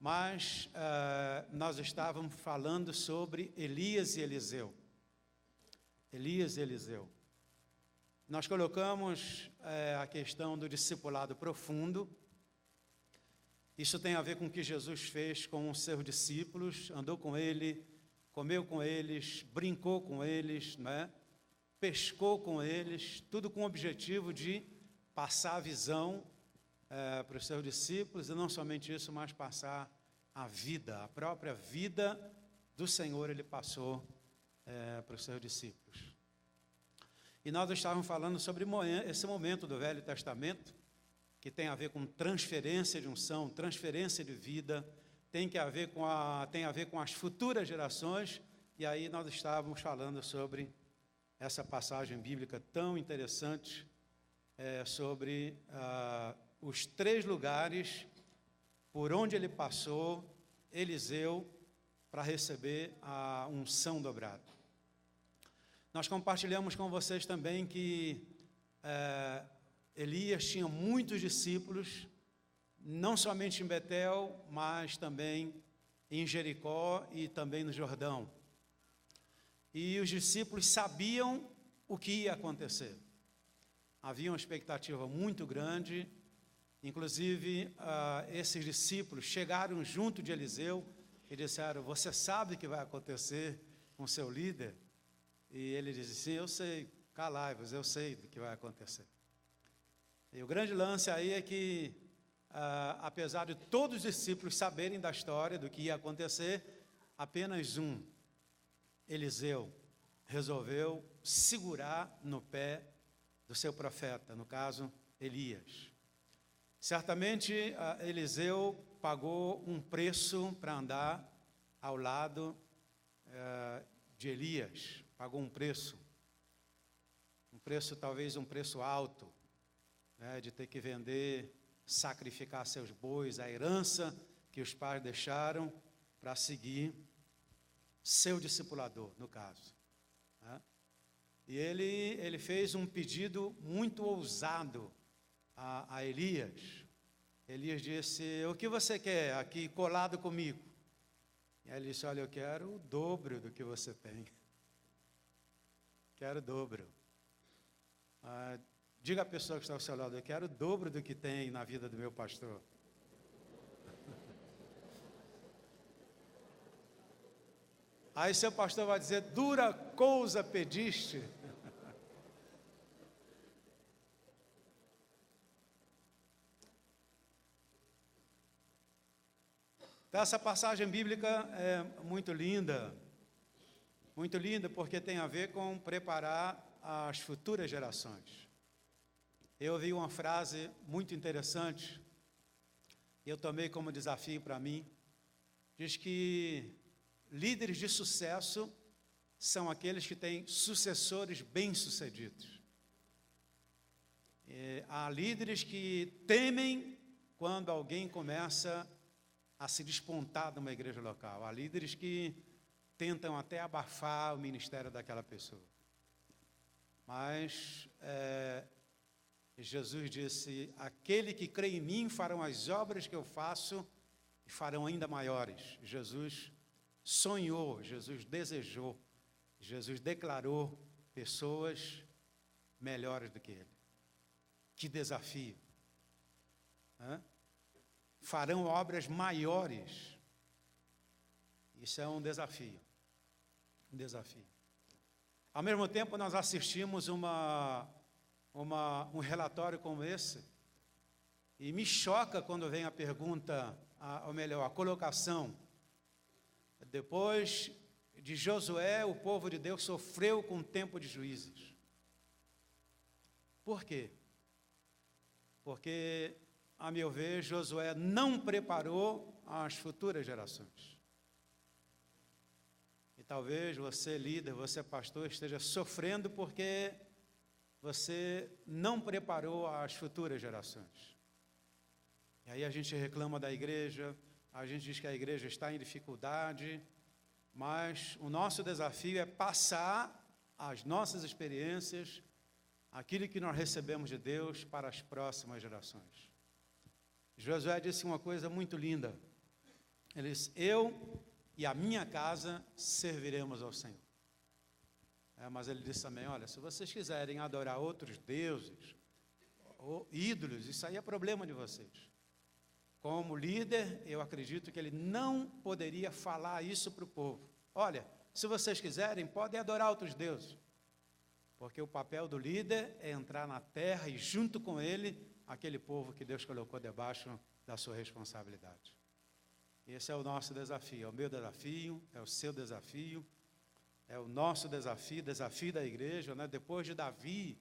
mas nós estávamos falando sobre Elias e Eliseu. Elias e Eliseu. Nós colocamos a questão do discipulado profundo. Isso tem a ver com o que Jesus fez com os seus discípulos, andou com ele, comeu com eles, brincou com eles, né? Pescou com eles, tudo com o objetivo de passar a visão para os seus discípulos, e não somente isso, mas passar a vida, a própria vida do Senhor ele passou para os seus discípulos. E nós estávamos falando sobre esse momento do Velho Testamento, que tem a ver com transferência de unção, transferência de vida, tem a ver com as futuras gerações, e aí nós estávamos falando sobre essa passagem bíblica tão interessante, sobre os 3 lugares por onde ele passou, Eliseu, para receber a unção dobrada. Nós compartilhamos com vocês também que Elias tinha muitos discípulos, não somente em Betel, mas também em Jericó e também no Jordão. E os discípulos sabiam o que ia acontecer. Havia uma expectativa muito grande, inclusive esses discípulos chegaram junto de Eliseu e disseram: você sabe o que vai acontecer com o seu líder? E ele disse: sim, eu sei, calai-vos, eu sei do que vai acontecer. E o grande lance aí é que, apesar de todos os discípulos saberem da história, do que ia acontecer, apenas um, Eliseu, resolveu segurar no pé do seu profeta, no caso, Elias. Certamente, Eliseu pagou um preço para andar ao lado de Elias, pagou um preço talvez um preço alto, né, de ter que vender, sacrificar seus bois, a herança que os pais deixaram para seguir seu discipulador, no caso. Né? E ele fez um pedido muito ousado a Elias. Elias disse: o que você quer aqui colado comigo? E ele disse: olha, eu quero o dobro do que você tem. Quero o dobro. Diga à pessoa que está ao seu lado: eu quero o dobro do que tem na vida do meu pastor. Aí seu pastor vai dizer: dura coisa pediste. Então, essa passagem bíblica é muito linda porque tem a ver com preparar as futuras gerações. Eu ouvi uma frase muito interessante, eu tomei como desafio para mim. Diz que líderes de sucesso são aqueles que têm sucessores bem-sucedidos. Há líderes que temem quando alguém começa a se despontar numa igreja local. Há líderes que tentam até abafar o ministério daquela pessoa. Mas Jesus disse: aquele que crê em mim farão as obras que eu faço e farão ainda maiores. Jesus sonhou, Jesus desejou, Jesus declarou pessoas melhores do que ele. Que desafio! Farão obras maiores. Isso é um desafio. Um desafio. Ao mesmo tempo, nós assistimos um relatório como esse, e me choca quando vem a pergunta, ou melhor, a colocação. Depois de Josué, o povo de Deus sofreu com o tempo de juízes. Por quê? Porque, a meu ver, Josué não preparou as futuras gerações. E talvez você, líder, você, pastor, esteja sofrendo porque você não preparou as futuras gerações. E aí a gente reclama da igreja, a gente diz que a igreja está em dificuldade, mas o nosso desafio é passar as nossas experiências, aquilo que nós recebemos de Deus, para as próximas gerações. Josué disse uma coisa muito linda. Ele disse: eu e a minha casa serviremos ao Senhor. Mas ele disse também: olha, se vocês quiserem adorar outros deuses, ou ídolos, isso aí é problema de vocês. Como líder, eu acredito que ele não poderia falar isso para o povo. Olha, se vocês quiserem, podem adorar outros deuses. Porque o papel do líder é entrar na terra e junto com ele, aquele povo que Deus colocou debaixo da sua responsabilidade. Esse é o nosso desafio, é o meu desafio, é o seu desafio, é o nosso desafio, desafio da igreja, né? Depois de Davi,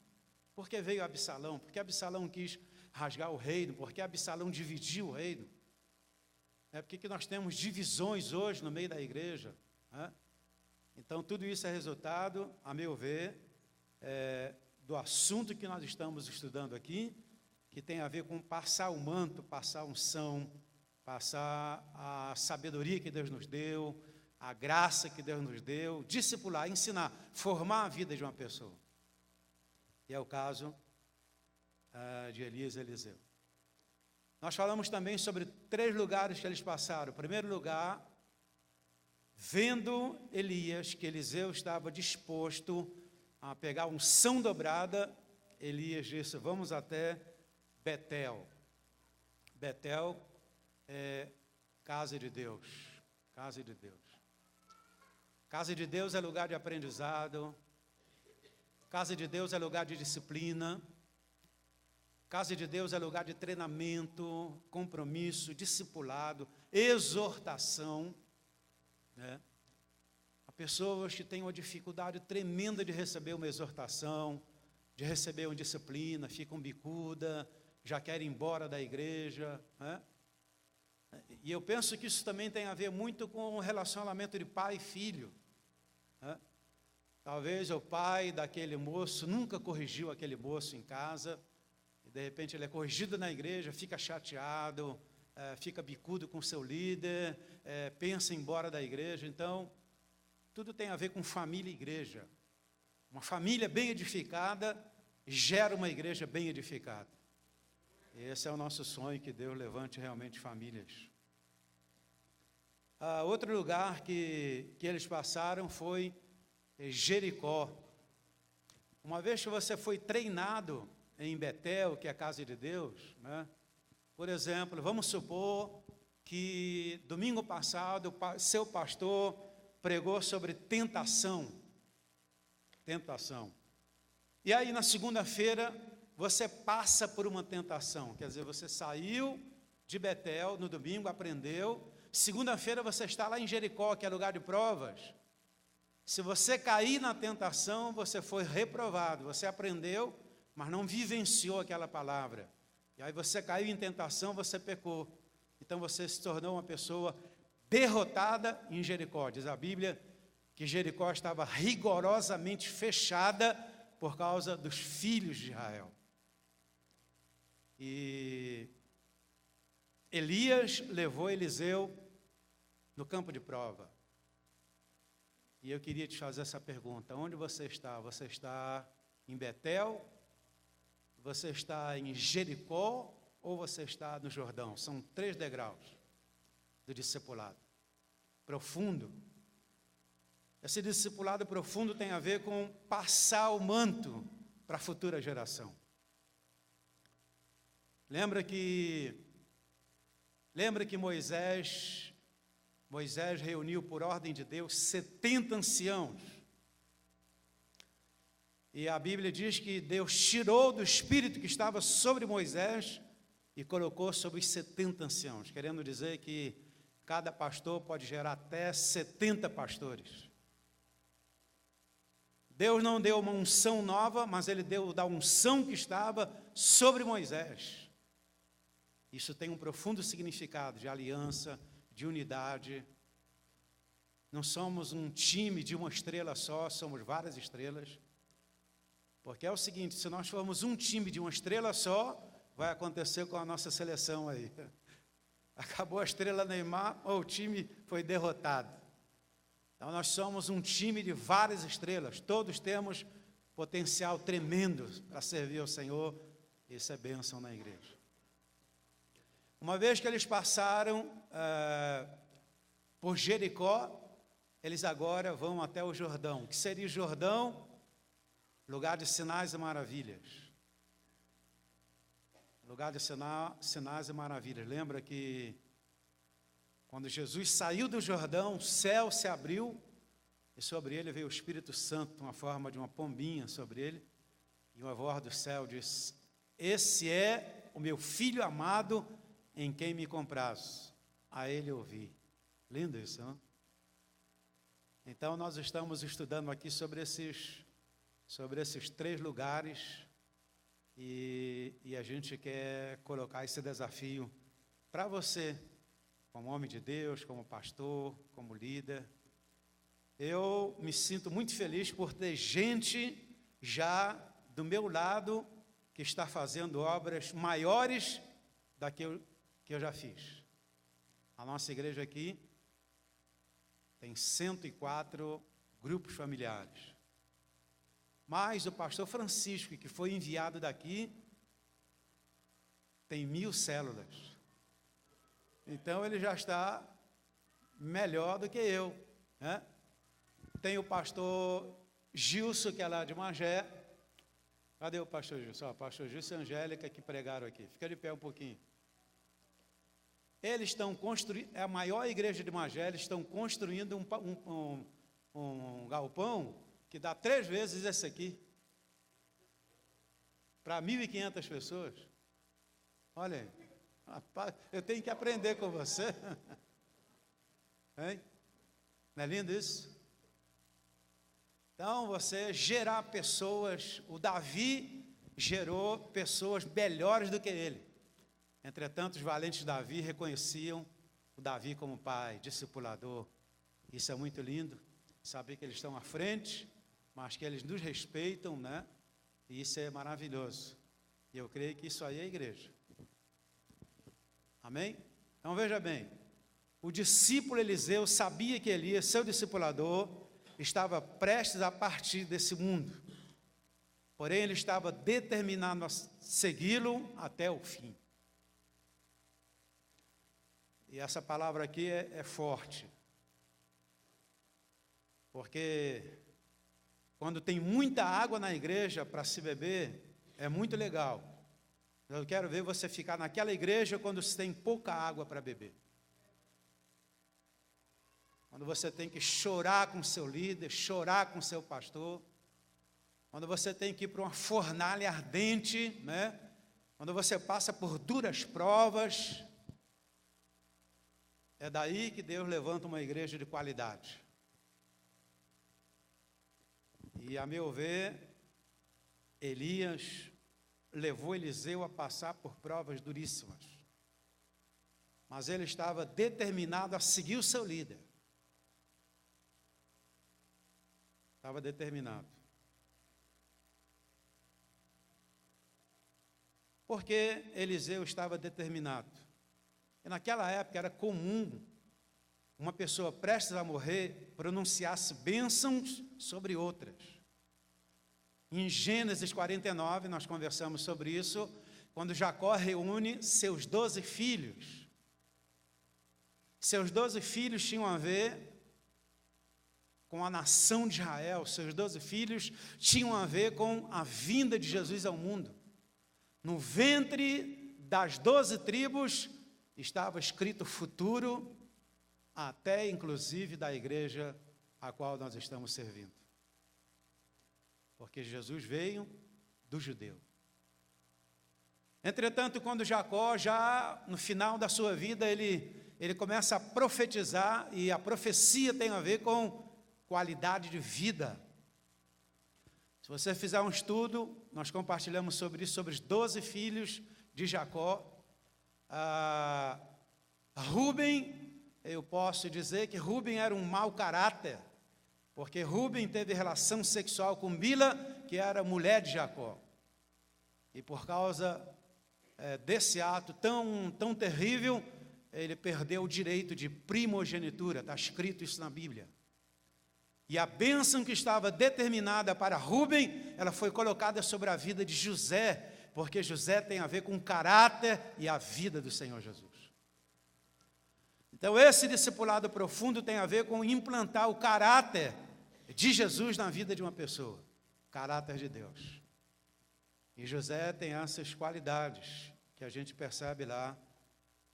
por que veio Absalão? Porque Absalão quis rasgar o reino, porque Absalão dividiu o reino. Por que nós temos divisões hoje no meio da igreja? Né? Então, tudo isso é resultado, a meu ver, do assunto que nós estamos estudando aqui, que tem a ver com passar o manto, passar a unção, passar a sabedoria que Deus nos deu, a graça que Deus nos deu, discipular, ensinar, formar a vida de uma pessoa. E é o caso de Elias e Eliseu. Nós falamos também sobre 3 lugares que eles passaram. O primeiro lugar, vendo Elias que Eliseu estava disposto a pegar unção dobrada, Elias disse: vamos até Betel. Betel é casa de Deus, casa de Deus. Casa de Deus é lugar de aprendizado, casa de Deus é lugar de disciplina, casa de Deus é lugar de treinamento, compromisso, discipulado, exortação, né? Há pessoas que têm uma dificuldade tremenda de receber uma exortação, de receber uma disciplina, ficam bicuda, já querem ir embora da igreja, né? E eu penso que isso também tem a ver muito com o relacionamento de pai e filho, né? Talvez o pai daquele moço nunca corrigiu aquele moço em casa, e de repente ele é corrigido na igreja, fica chateado, fica bicudo com seu líder, pensa em ir embora da igreja. Então, tudo tem a ver com família e igreja. Uma família bem edificada gera uma igreja bem edificada. Esse é o nosso sonho, que Deus levante realmente famílias. Outro lugar que eles passaram foi Jericó. Uma vez que você foi treinado em Betel, que é a casa de Deus, né? Por exemplo, vamos supor que domingo passado seu pastor pregou sobre tentação. Tentação. E aí na segunda-feira você passa por uma tentação, quer dizer, você saiu de Betel no domingo, aprendeu, segunda-feira você está lá em Jericó, que é lugar de provas. Se você cair na tentação, você foi reprovado, você aprendeu, mas não vivenciou aquela palavra. E aí você caiu em tentação, você pecou. Então você se tornou uma pessoa derrotada em Jericó. Diz a Bíblia que Jericó estava rigorosamente fechada por causa dos filhos de Israel. E Elias levou Eliseu no campo de prova. E eu queria te fazer essa pergunta: onde você está? Você está em Betel? Você está em Jericó? Ou você está no Jordão? São 3 degraus do discipulado profundo. Esse discipulado profundo tem a ver com passar o manto para a futura geração. Lembra que Moisés reuniu por ordem de Deus 70 anciãos. E a Bíblia diz que Deus tirou do espírito que estava sobre Moisés e colocou sobre os 70 anciãos, querendo dizer que cada pastor pode gerar até 70 pastores. Deus não deu uma unção nova, mas Ele deu da unção que estava sobre Moisés. Isso tem um profundo significado de aliança, de unidade. Não somos um time de uma estrela só, somos várias estrelas. Porque é o seguinte, se nós formos um time de uma estrela só, vai acontecer com a nossa seleção aí. Acabou a estrela Neymar, o time foi derrotado. Então nós somos um time de várias estrelas, todos temos potencial tremendo para servir ao Senhor. Isso é bênção na igreja. Uma vez que eles passaram por Jericó, eles agora vão até o Jordão. O que seria o Jordão? Lugar de sinais e maravilhas. Lugar de sinais e maravilhas. Lembra que quando Jesus saiu do Jordão, o céu se abriu e sobre ele veio o Espírito Santo, uma forma de uma pombinha sobre ele. E uma voz do céu diz: esse é o meu filho amado em quem me comprazo. A ele ouvi. Lindo isso, não? Então nós estamos estudando aqui sobre esses 3 lugares e a gente quer colocar esse desafio para você, como homem de Deus, como pastor, como líder. Eu me sinto muito feliz por ter gente já do meu lado que está fazendo obras maiores da que eu já fiz. A nossa igreja aqui tem 104 grupos familiares. Mas o pastor Francisco, que foi enviado daqui, tem 1000 células. Então ele já está melhor do que eu, né? Tem o pastor Gilson, que é lá de Magé. Cadê o pastor Gilson? O pastor Gilson e a Angélica que pregaram aqui. Fica de pé um pouquinho. Eles estão construindo, é a maior igreja de Magé, eles estão construindo um galpão que dá 3 vezes esse aqui, para 1.500 pessoas. Olha aí, rapaz, eu tenho que aprender com você. Hein? Não é lindo isso? Então, você gerar pessoas, o Davi gerou pessoas melhores do que ele. Entretanto, os valentes de Davi reconheciam o Davi como pai, discipulador. Isso é muito lindo, saber que eles estão à frente, mas que eles nos respeitam, né? E isso é maravilhoso. E eu creio que isso aí é a igreja. Amém? Então veja bem, o discípulo Eliseu sabia que Elias, seu discipulador, estava prestes a partir desse mundo. Porém, ele estava determinado a segui-lo até o fim. E essa palavra aqui é forte. Porque quando tem muita água na igreja para se beber, é muito legal. Eu quero ver você ficar naquela igreja quando se tem pouca água para beber. Quando você tem que chorar com seu líder, chorar com seu pastor. Quando você tem que ir para uma fornalha ardente, né? Quando você passa por duras provas. É daí que Deus levanta uma igreja de qualidade. E, a meu ver, Elias levou Eliseu a passar por provas duríssimas. Mas ele estava determinado a seguir o seu líder. Estava determinado. Porque Eliseu estava determinado. E naquela época era comum uma pessoa prestes a morrer pronunciasse bênçãos sobre outras. Em Gênesis 49, nós conversamos sobre isso, quando Jacó reúne seus 12 filhos. Seus 12 filhos tinham a ver com a nação de Israel, seus 12 filhos tinham a ver com a vinda de Jesus ao mundo. No ventre das 12 tribos estava escrito o futuro, até inclusive da igreja a qual nós estamos servindo. Porque Jesus veio do judeu. Entretanto, quando Jacó, já no final da sua vida, ele começa a profetizar, e a profecia tem a ver com qualidade de vida. Se você fizer um estudo, nós compartilhamos sobre isso, sobre os 12 filhos de Jacó. Rúben, eu posso dizer que Rúben era um mau caráter, porque Rúben teve relação sexual com Bila, que era mulher de Jacó. E por causa desse ato tão terrível, ele perdeu o direito de primogenitura, está escrito isso na Bíblia. E a bênção que estava determinada para Rúben, ela foi colocada sobre a vida de José, porque José tem a ver com o caráter e a vida do Senhor Jesus. Então, esse discipulado profundo tem a ver com implantar o caráter de Jesus na vida de uma pessoa, o caráter de Deus. E José tem essas qualidades que a gente percebe lá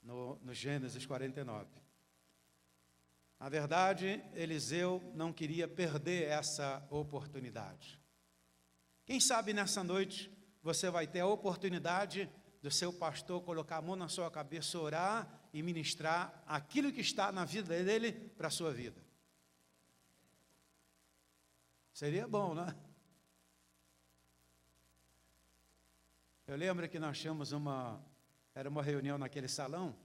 no Gênesis 49. Na verdade, Eliseu não queria perder essa oportunidade. Quem sabe nessa noite você vai ter a oportunidade do seu pastor colocar a mão na sua cabeça, orar e ministrar aquilo que está na vida dele para a sua vida. Seria bom, né? Eu lembro que nós tínhamos era uma reunião naquele salão.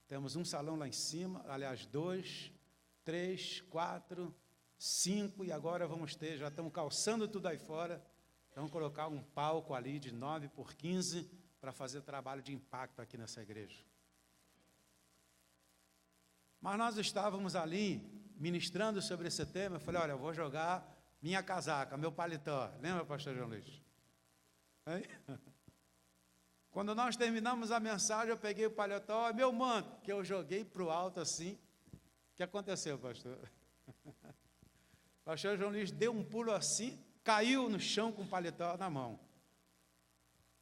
Temos um salão lá em cima, aliás, 2, 3, 4, 5, e agora vamos ter, já estamos calçando tudo aí fora. Vamos colocar um palco ali de 9 por 15 para fazer trabalho de impacto aqui nessa igreja. Mas nós estávamos ali ministrando sobre esse tema. Eu falei, olha, eu vou jogar minha casaca, meu paletó. Lembra, pastor João Luiz? Hein? Quando nós terminamos a mensagem, eu peguei o paletó, meu manto, que eu joguei para o alto assim. O que aconteceu, pastor? O pastor João Luiz deu um pulo assim, caiu no chão com o paletó na mão.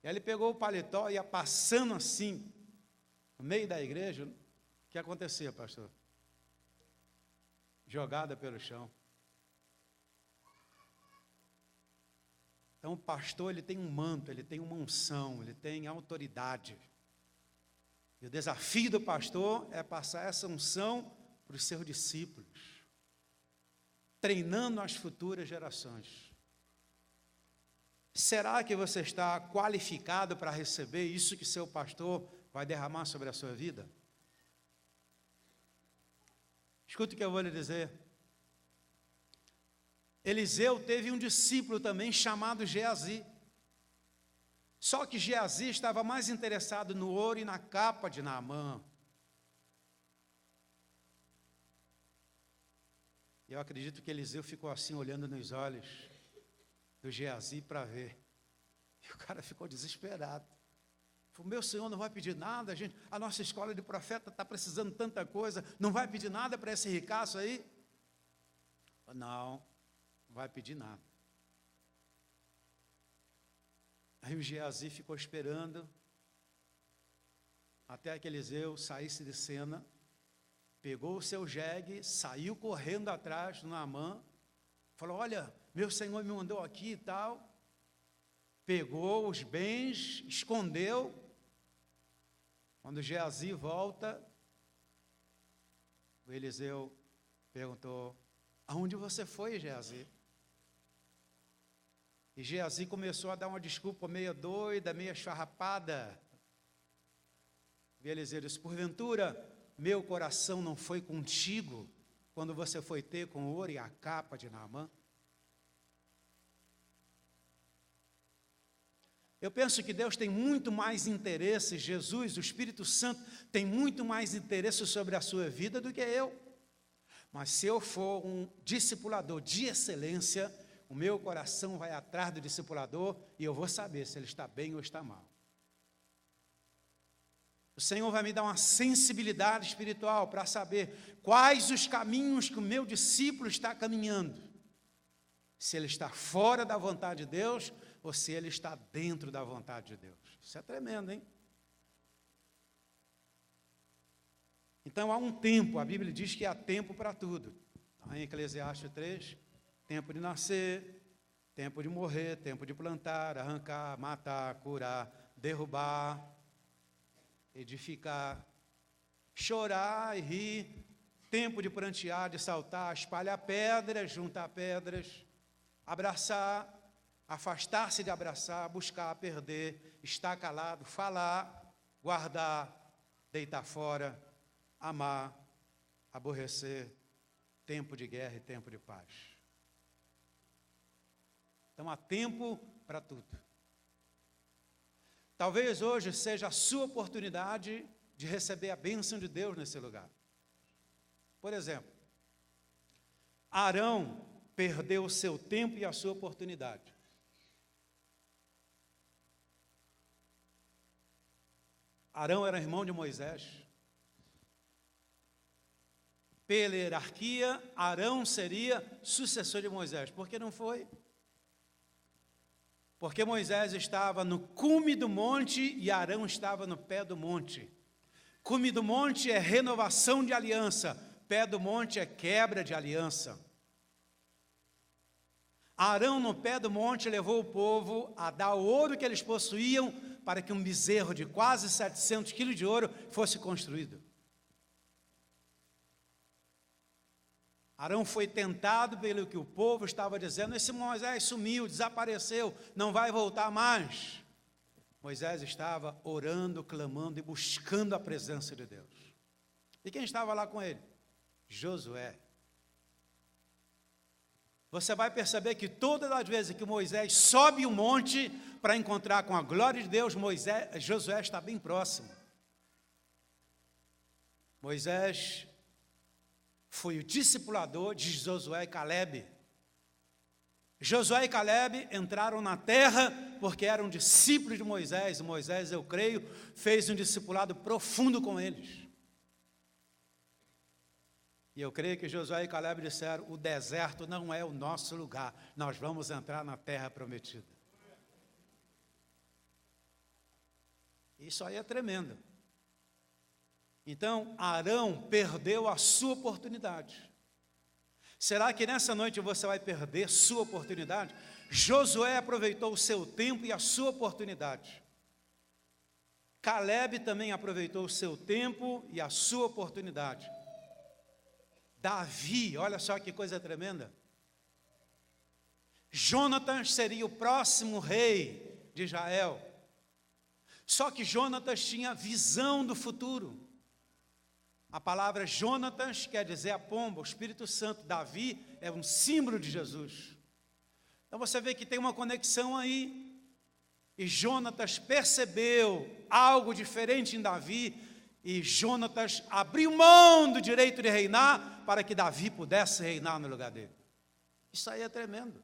E aí ele pegou o paletó e ia passando assim, no meio da igreja. O que acontecia, pastor? Jogada pelo chão. Então o pastor, ele tem um manto, ele tem uma unção, ele tem autoridade. E o desafio do pastor é passar essa unção para os seus discípulos, treinando as futuras gerações. Será que você está qualificado para receber isso que seu pastor vai derramar sobre a sua vida? Escuta o que eu vou lhe dizer. Eliseu teve um discípulo também chamado Geazi. Só que Geazi estava mais interessado no ouro e na capa de Naamã. Eu acredito que Eliseu ficou assim olhando nos olhos do Geazi para ver. E o cara ficou desesperado. Falou, meu Senhor não vai pedir nada, gente. A nossa escola de profeta está precisando de tanta coisa. Não vai pedir nada para esse ricaço aí? Não vai pedir nada. Aí o Geazi ficou esperando até que Eliseu saísse de cena, pegou o seu jegue, saiu correndo atrás do Naamã, falou, olha, meu Senhor me mandou aqui e tal, pegou os bens, escondeu. Quando Geazi volta, o Eliseu perguntou, aonde você foi, Geazi? E Geazi começou a dar uma desculpa meio doida, meio esfarrapada. E Eliseu disse, porventura, meu coração não foi contigo, quando você foi ter com o ouro e a capa de Naamã? Eu penso que Deus tem muito mais interesse, Jesus, o Espírito Santo, tem muito mais interesse sobre a sua vida do que eu. Mas se eu for um discipulador de excelência, o meu coração vai atrás do discipulador e eu vou saber se ele está bem ou está mal. O Senhor vai me dar uma sensibilidade espiritual para saber quais os caminhos que o meu discípulo está caminhando. Se ele está fora da vontade de Deus ou se ele está dentro da vontade de Deus. Isso é tremendo, hein? Então há um tempo, a Bíblia diz que há tempo para tudo. Em Eclesiastes 3, tempo de nascer, tempo de morrer, tempo de plantar, arrancar, matar, curar, derrubar, edificar, chorar e rir, tempo de prantear, de saltar, espalhar pedras, juntar pedras, abraçar, afastar-se de abraçar, buscar, perder, estar calado, falar, guardar, deitar fora, amar, aborrecer, tempo de guerra e tempo de paz. Então há tempo para tudo. Talvez hoje seja a sua oportunidade de receber a bênção de Deus nesse lugar. Por exemplo, Arão perdeu o seu tempo e a sua oportunidade. Arão era irmão de Moisés. Pela hierarquia, Arão seria sucessor de Moisés. Por que não foi? Porque Moisés estava no cume do monte e Arão estava no pé do monte. Cume do monte é renovação de aliança, pé do monte é quebra de aliança. Arão, no pé do monte, levou o povo a dar o ouro que eles possuíam para que um bezerro de quase 700 quilos de ouro fosse construído. Arão foi tentado pelo que o povo estava dizendo: esse Moisés sumiu, desapareceu, não vai voltar mais. Moisés estava orando, clamando e buscando a presença de Deus. E quem estava lá com ele? Josué. Você vai perceber que todas as vezes que Moisés sobe um monte para encontrar com a glória de Deus, Josué está bem próximo. Moisés foi o discipulador de Josué e Calebe. Josué e Calebe entraram na terra porque eram discípulos de Moisés. Moisés, eu creio, fez um discipulado profundo com eles. E eu creio que Josué e Calebe disseram: o deserto não é o nosso lugar, nós vamos entrar na terra prometida. Isso aí é tremendo. Então, Arão perdeu a sua oportunidade. Será que nessa noite você vai perder sua oportunidade? Josué aproveitou o seu tempo e a sua oportunidade. Calebe também aproveitou o seu tempo e a sua oportunidade. Davi, olha só que coisa tremenda. Jonatas seria o próximo rei de Israel. Só que Jonatas tinha visão do futuro. A palavra Jonatas quer dizer a pomba, o Espírito Santo. Davi é um símbolo de Jesus. Então você vê que tem uma conexão aí. E Jonatas percebeu algo diferente em Davi. E Jonatas abriu mão do direito de reinar para que Davi pudesse reinar no lugar dele. Isso aí é tremendo.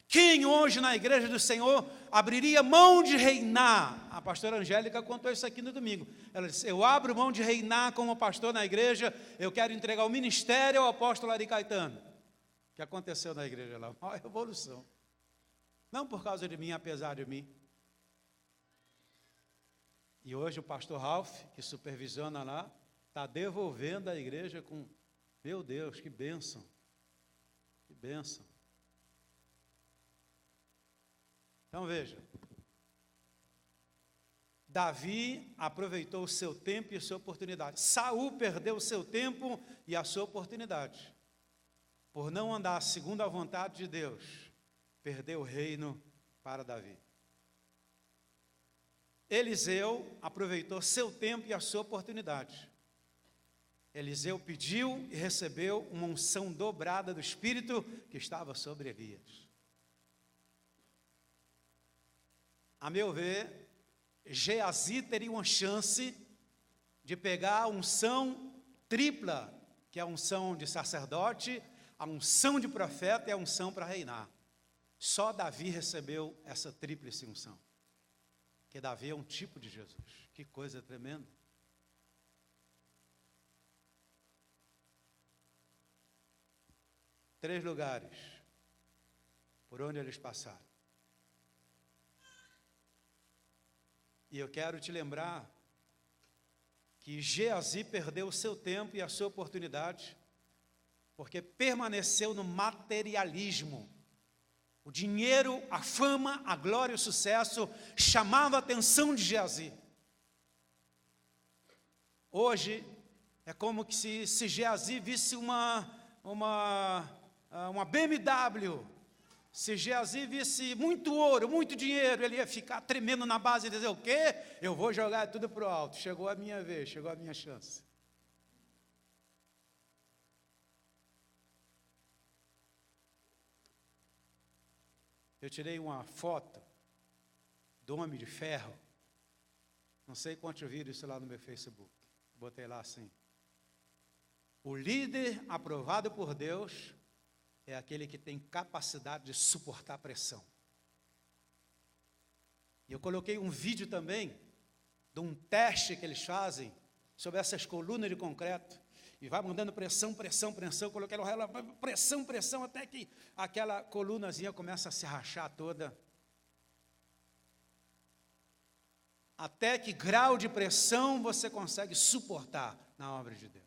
Quem hoje na igreja do Senhor abriria mão de reinar? A pastora Angélica contou isso aqui no domingo. Ela disse: eu abro mão de reinar como pastor na igreja, eu quero entregar o ministério ao apóstolo Ari Caetano. O que aconteceu na igreja lá? Uma revolução. Não por causa de mim, apesar de mim. E hoje o pastor Ralph, que supervisiona lá, está devolvendo a igreja com... Meu Deus, que bênção. Que bênção. Então veja, Davi aproveitou o seu tempo e a sua oportunidade. Saul perdeu o seu tempo e a sua oportunidade. Por não andar segundo a vontade de Deus, perdeu o reino para Davi. Eliseu aproveitou seu tempo e a sua oportunidade. Eliseu pediu e recebeu uma unção dobrada do Espírito que estava sobre Elias. A meu ver, Geazi teria uma chance de pegar a unção tripla, que é a unção de sacerdote, a unção de profeta e a unção para reinar. Só Davi recebeu essa tríplice unção. Porque Davi é um tipo de Jesus. Que coisa tremenda. Três lugares por onde eles passaram. E eu quero te lembrar que Geazi perdeu o seu tempo e a sua oportunidade, porque permaneceu no materialismo. O dinheiro, a fama, a glória e o sucesso chamavam a atenção de Geazi. Hoje, é como que se Geazi visse uma BMW, se Geazi visse muito ouro, muito dinheiro, ele ia ficar tremendo na base e dizer: o quê? Eu vou jogar tudo para o alto. Chegou a minha vez, chegou a minha chance. Eu tirei uma foto do Homem de Ferro. Não sei quantos viram isso lá no meu Facebook. Botei lá assim: o líder aprovado por Deus é aquele que tem capacidade de suportar pressão. E eu coloquei um vídeo também de um teste que eles fazem sobre essas colunas de concreto. E vai mandando pressão, pressão, pressão, coloquei ela, pressão, pressão, até que aquela colunazinha começa a se rachar toda. Até que grau de pressão você consegue suportar na obra de Deus?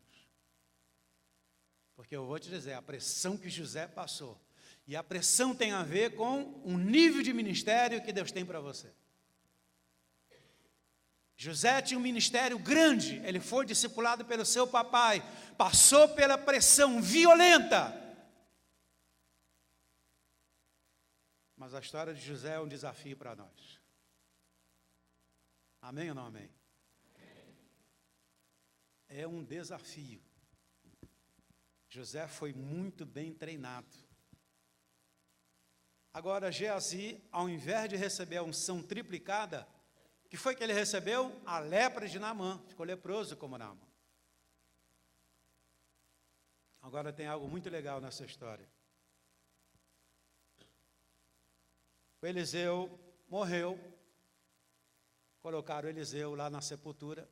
Porque eu vou te dizer, a pressão que José passou, e a pressão tem a ver com o nível de ministério que Deus tem para você. José tinha um ministério grande, ele foi discipulado pelo seu papai, passou pela pressão violenta. Mas a história de José é um desafio para nós. Amém ou não amém? É um desafio. José foi muito bem treinado. Agora, Geazi, ao invés de receber a unção triplicada, o que foi que ele recebeu? A lepra de Naamã, ficou leproso como Naamã. Agora tem algo muito legal nessa história. O Eliseu morreu, colocaram Eliseu lá na sepultura,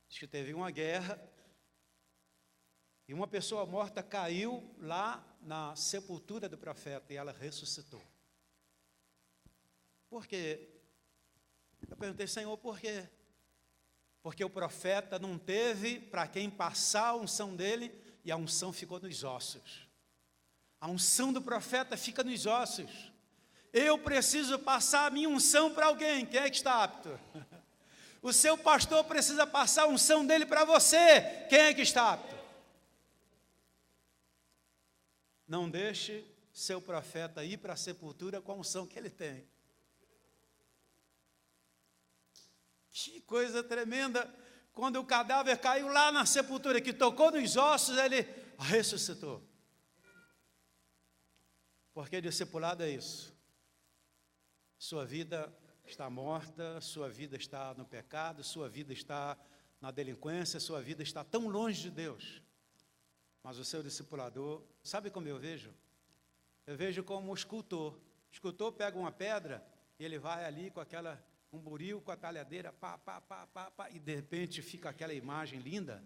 diz que teve uma guerra, e uma pessoa morta caiu lá na sepultura do profeta, e ela ressuscitou. Por quê? Eu perguntei, Senhor, por quê? Porque o profeta não teve para quem passar a unção dele, e a unção ficou nos ossos. A unção do profeta fica nos ossos. Eu preciso passar a minha unção para alguém. Quem é que está apto? O seu pastor precisa passar a unção dele para você. Quem é que está apto? Não deixe seu profeta ir para a sepultura com a unção que ele tem. Que coisa tremenda. Quando o cadáver caiu lá na sepultura, que tocou nos ossos, ele ressuscitou. Porque discipulado é isso. Sua vida está morta, sua vida está no pecado, sua vida está na delinquência, sua vida está tão longe de Deus. Mas o seu discipulador, sabe como eu vejo? Eu vejo como um escultor. O escultor pega uma pedra e ele vai ali com um buril, com a talhadeira, pá, e de repente fica aquela imagem linda.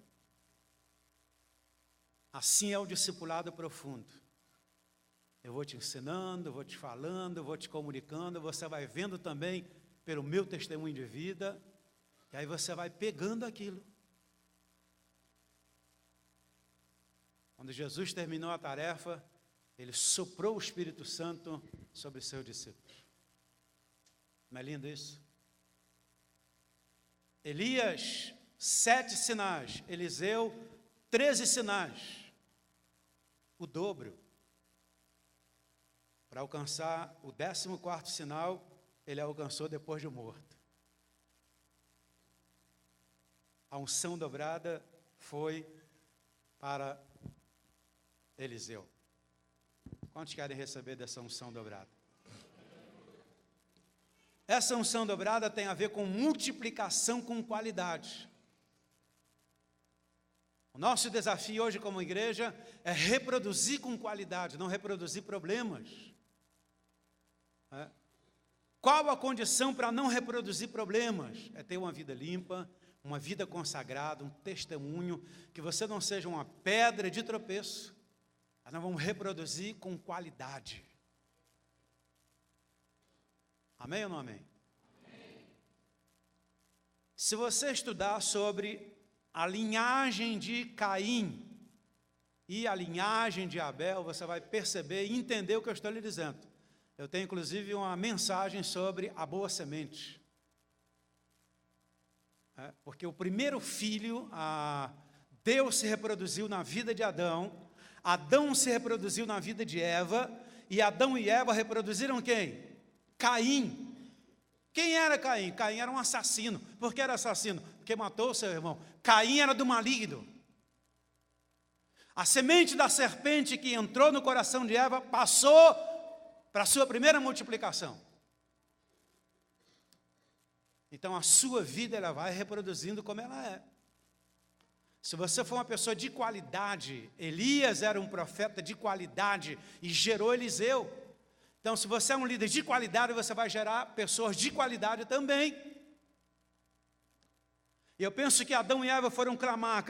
Assim é o discipulado profundo. Eu vou te ensinando, vou te falando, vou te comunicando, você vai vendo também pelo meu testemunho de vida, e aí você vai pegando aquilo. Quando Jesus terminou a tarefa, ele soprou o Espírito Santo sobre os seus discípulos. Não é lindo isso? Elias, 7 sinais. Eliseu, 13 sinais. O dobro. Para alcançar o 14º sinal, ele alcançou depois de morto. A unção dobrada foi para Eliseu. Quantos querem receber dessa unção dobrada? Essa unção dobrada tem a ver com multiplicação com qualidade. O nosso desafio hoje como igreja é reproduzir com qualidade, não reproduzir problemas. Qual a condição para não reproduzir problemas? É ter uma vida limpa, uma vida consagrada, um testemunho, que você não seja uma pedra de tropeço. Nós vamos reproduzir com qualidade. Amém ou não amém? Amém. Se você estudar sobre a linhagem de Caim e a linhagem de Abel, você vai perceber e entender o que eu estou lhe dizendo. Eu tenho inclusive uma mensagem sobre a boa semente. Porque o primeiro filho, Deus se reproduziu na vida de Adão, Adão se reproduziu na vida de Eva, e Adão e Eva reproduziram quem? Caim. Quem era Caim? Caim era um assassino. Por que era assassino? Porque matou o seu irmão. Caim era do maligno. A semente da serpente que entrou no coração de Eva passou para a sua primeira multiplicação. Então a sua vida ela vai reproduzindo como ela é. Se você for uma pessoa de qualidade, Elias era um profeta de qualidade e gerou Eliseu. Então, se você é um líder de qualidade, você vai gerar pessoas de qualidade também. E eu penso que Adão e Eva foram clamar,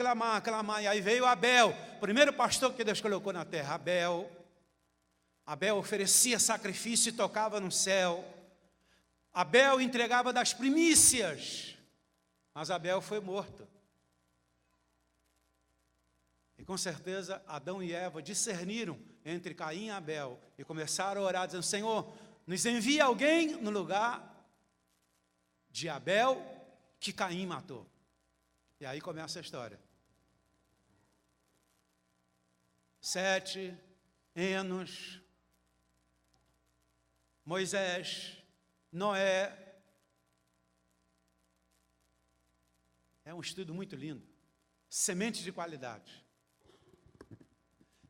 e aí veio Abel, o primeiro pastor que Deus colocou na terra. Abel oferecia sacrifício e tocava no céu. Abel entregava das primícias, mas Abel foi morto. E com certeza Adão e Eva discerniram entre Caim e Abel e começaram a orar, dizendo: Senhor, nos envia alguém no lugar de Abel que Caim matou. E aí começa a história. Sete, Enos, Moisés, Noé. É um estudo muito lindo. Semente de qualidade.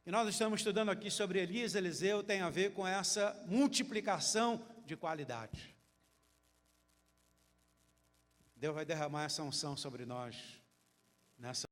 E nós estamos estudando aqui sobre Elias e Eliseu, tem a ver com essa multiplicação de qualidade. Deus vai derramar essa unção sobre nós nessa